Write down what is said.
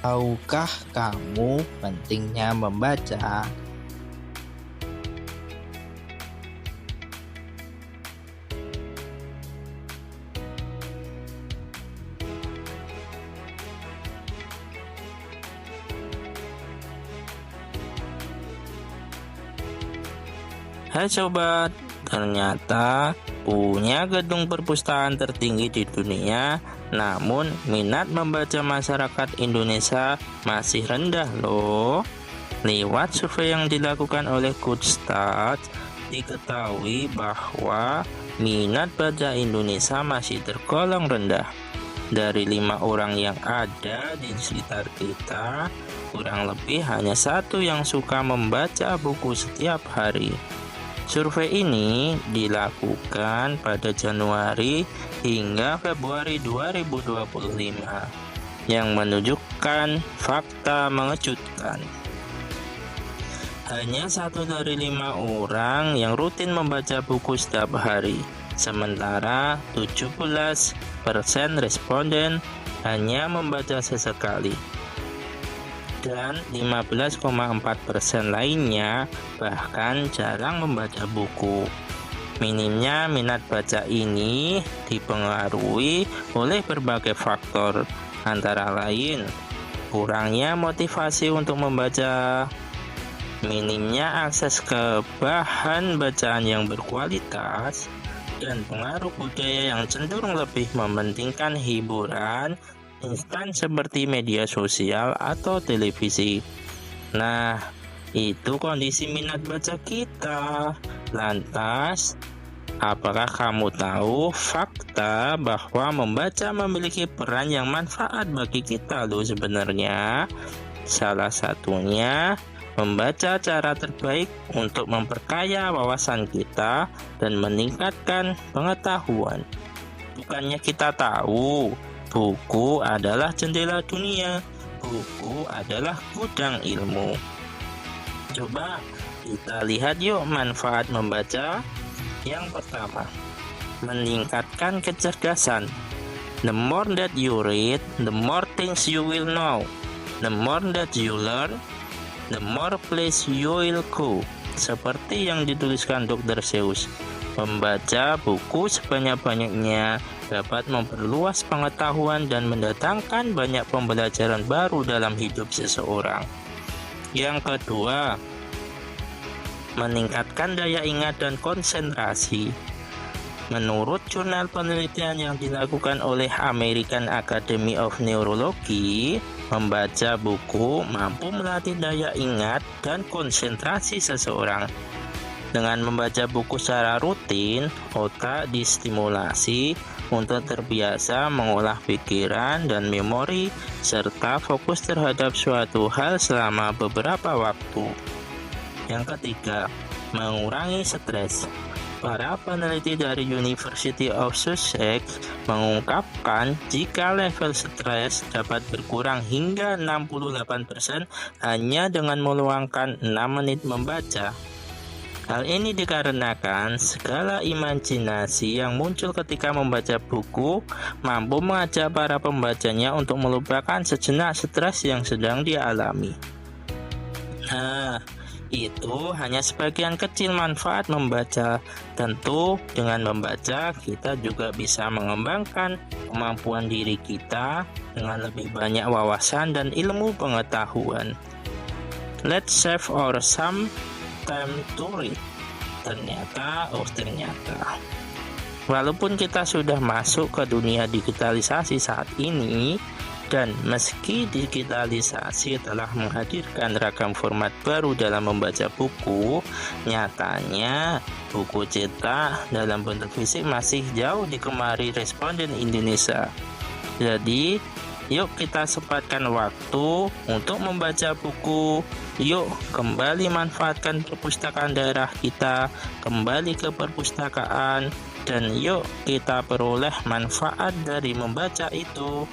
Tahukah kamu pentingnya membaca? Hai sobat, ternyata punya gedung perpustakaan tertinggi di dunia, namun minat membaca masyarakat Indonesia masih rendah loh. Lewat survei yang dilakukan oleh Goodstart, diketahui bahwa minat baca Indonesia masih tergolong rendah. Dari 5 orang yang ada di sekitar kita, kurang lebih hanya 1 yang suka membaca buku setiap hari. Survei ini dilakukan pada Januari hingga Februari 2025 yang menunjukkan fakta mengejutkan. Hanya 1 dari 5 orang yang rutin membaca buku setiap hari, sementara 17% responden hanya membaca sesekali. Dan 15,4% lainnya bahkan jarang membaca buku. Minimnya minat baca ini dipengaruhi oleh berbagai faktor, antara lain kurangnya motivasi untuk membaca, minimnya akses ke bahan bacaan yang berkualitas, dan pengaruh budaya yang cenderung lebih mementingkan hiburan instan seperti media sosial atau televisi. Nah, itu kondisi minat baca kita. Lantas, apakah kamu tahu fakta bahwa membaca memiliki peran yang manfaat bagi kita loh sebenarnya? Salah satunya, membaca cara terbaik untuk memperkaya wawasan kita dan meningkatkan pengetahuan. Bukannya kita tahu, buku adalah jendela dunia. Buku adalah gudang ilmu. Coba kita lihat yuk manfaat membaca. Yang pertama, meningkatkan kecerdasan. The more that you read, the more things you will know. The more that you learn, the more place you will go. Seperti yang dituliskan Dr. Seuss, membaca buku sebanyak-banyaknya dapat memperluas pengetahuan dan mendatangkan banyak pembelajaran baru dalam hidup seseorang. Yang kedua, meningkatkan daya ingat dan konsentrasi. Menurut jurnal penelitian yang dilakukan oleh American Academy of Neurology, membaca buku mampu melatih daya ingat dan konsentrasi seseorang. Dengan membaca buku secara rutin, otak distimulasi untuk terbiasa mengolah pikiran dan memori serta fokus terhadap suatu hal selama beberapa waktu. Yang ketiga, mengurangi stres. Para peneliti dari University of Sussex mengungkapkan jika level stres dapat berkurang hingga 68% hanya dengan meluangkan 6 menit membaca. Hal ini dikarenakan segala imajinasi yang muncul ketika membaca buku mampu mengajak para pembacanya untuk melupakan sejenak stres yang sedang dialami. Nah, itu hanya sebagian kecil manfaat membaca. Tentu dengan membaca kita juga bisa mengembangkan kemampuan diri kita dengan lebih banyak wawasan dan ilmu pengetahuan. Let's save our some time to read. Ternyata walaupun kita sudah masuk ke dunia digitalisasi saat ini, dan meski digitalisasi telah menghadirkan ragam format baru dalam membaca buku, nyatanya buku cetak dalam bentuk fisik masih jauh digemari responden Indonesia. Jadi, yuk kita sempatkan waktu untuk membaca buku. Yuk kembali manfaatkan perpustakaan daerah kita, kembali ke perpustakaan, dan yuk kita peroleh manfaat dari membaca itu.